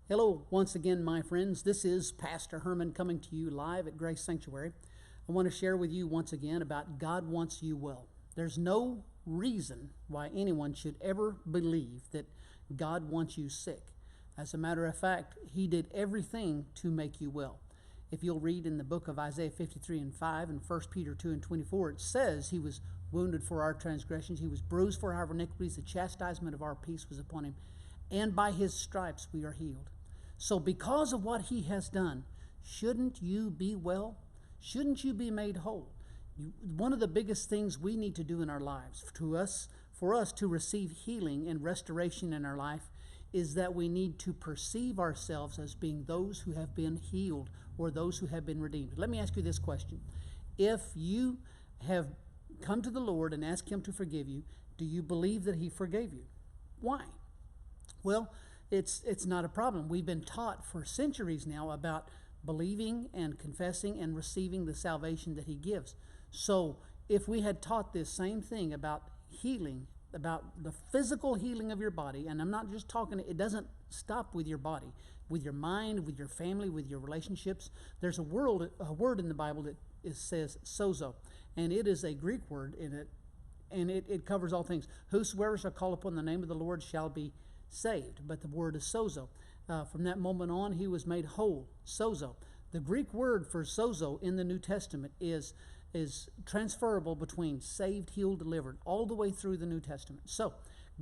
Hello, once again, my friends. This is Pastor Herman coming to you live at Grace Sanctuary. I want to share with you once again about God wants you well. There's no reason why anyone should ever believe that God wants you sick. As a matter of fact, He did everything to make you well. If you'll read in the book of Isaiah 53 and 5 and 1 Peter 2 and 24, it says He was wounded for our transgressions, He was bruised for our iniquities, the chastisement of our peace was upon Him, and by His stripes we are healed. So because of what He has done, shouldn't you be well? Shouldn't you be made whole? One of the biggest things we need to do in our lives, for us to receive healing and restoration in our life, is that we need to perceive ourselves as being those who have been healed or those who have been redeemed. Let me ask you this question. If you have come to the Lord and asked Him to forgive you, do you believe that He forgave you? Why? Well, it's not a problem. We've been taught for centuries now about believing and confessing and receiving the salvation that He gives. So if we had taught this same thing about healing, about the physical healing of your body, and I'm not just talking, it doesn't stop with your body, with your mind, with your family, with your relationships. There's a word in the Bible that says sozo, and it is a Greek word in it, and it covers all things. Whosoever shall call upon the name of the Lord shall be saved. But the word is sozo. From that moment on, he was made whole. Sozo. The Greek word for sozo in the New Testament is transferable between saved, healed, delivered, all the way through the New Testament. So,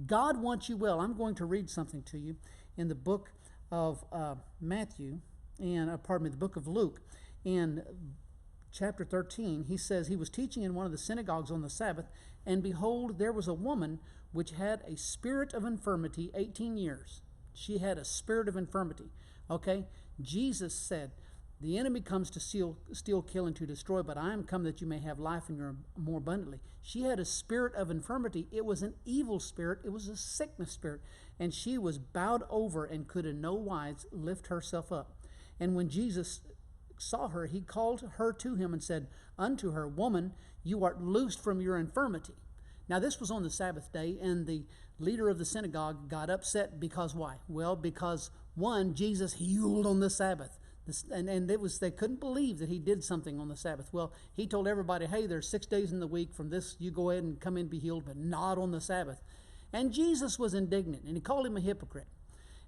God wants you well. I'm going to read something to you in the book of Matthew, and the book of Luke, in chapter 13. He says, He was teaching in one of the synagogues on the Sabbath, and behold, there was a woman which had a spirit of infirmity 18 years. She had a spirit of infirmity. Okay? Jesus said, the enemy comes to steal, kill, and to destroy, but I am come that you may have life and more abundantly. She had a spirit of infirmity. It was an evil spirit. It was a sickness spirit. And she was bowed over and could in no wise lift herself up. And when Jesus saw her, He called her to Him and said unto her, Woman, you art loosed from your infirmity. Now, this was on the Sabbath day, and the leader of the synagogue got upset because why? Well, because, one, Jesus healed on the Sabbath. And they couldn't believe that He did something on the Sabbath. Well, He told everybody, hey, there's 6 days in the week. From this, you go ahead and come in and be healed, but not on the Sabbath. And Jesus was indignant, and He called him a hypocrite.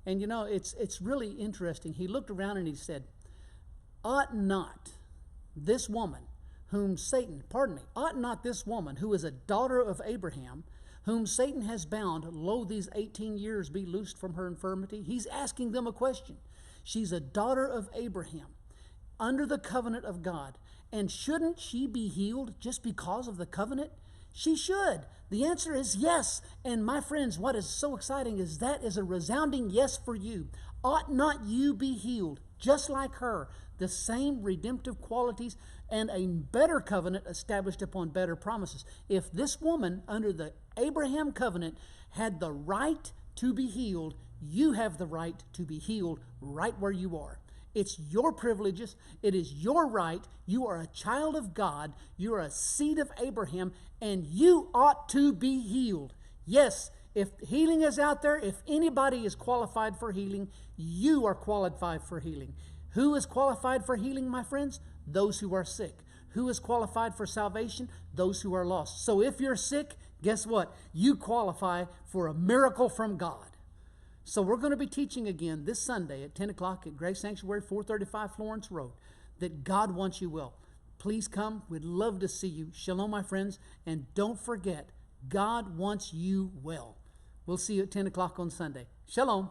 And, it's really interesting. He looked around and He said, ought not this woman ought not this woman, who is a daughter of Abraham, whom Satan has bound, lo, these 18 years be loosed from her infirmity? He's asking them a question. She's a daughter of Abraham, under the covenant of God. And shouldn't she be healed just because of the covenant? She should. The answer is yes. And my friends, what is so exciting is that is a resounding yes for you. Ought not you be healed just like her? The same redemptive qualities and a better covenant established upon better promises. If this woman under the Abraham covenant had the right to be healed, you have the right to be healed right where you are. It's your privileges. It is your right. You are a child of God. You are a seed of Abraham, and you ought to be healed. Yes, if healing is out there, if anybody is qualified for healing, you are qualified for healing. Who is qualified for healing, my friends? Those who are sick. Who is qualified for salvation? Those who are lost. So if you're sick, guess what? You qualify for a miracle from God. So we're going to be teaching again this Sunday at 10 o'clock at Grace Sanctuary, 435 Florence Road, that God wants you well. Please come. We'd love to see you. Shalom, my friends. And don't forget, God wants you well. We'll see you at 10 o'clock on Sunday. Shalom.